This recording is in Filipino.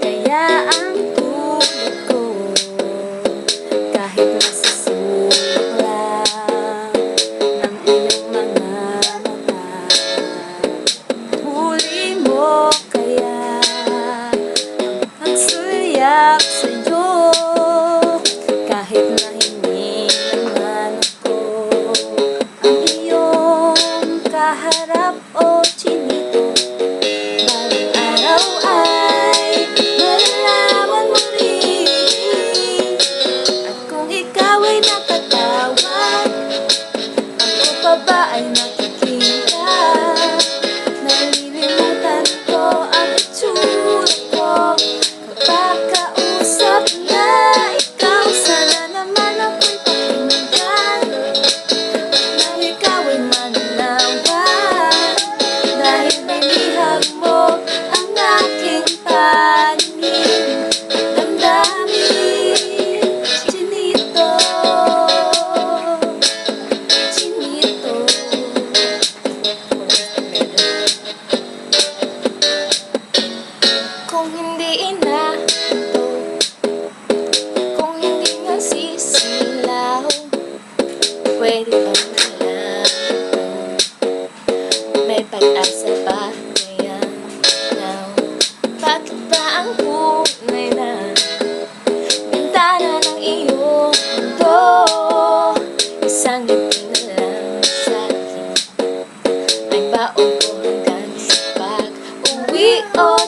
Kaya ang tulad ko, kahit nasa sulok lang ng iyong mga mata, huli mo kaya ang sulyap sa'yo, kahit na hindi naman ako ang iyong kaharap o chinito. Balang araw ay malalaman mo rin, at kung ikaw ay nakatawag, ako pa ba ay nakikita? Nalilimutan ko ang itsura ko kapag kausap na ikaw. Sana naman ako'y pakinggan, nang ikaw ay mananawan, dahil nilihag mo ang aking paningin. Damdamin, chinito, chinito. Kung hindi ina ito, kung hindi nga sisilaw, pwede ba malaman? May pag-asa ba ngayon? Now, bakit ba ang kulay na bintana ng iyong mundo? Isang ngiti na lang sa'kin ay baon ko hanggang sa pag-uwi o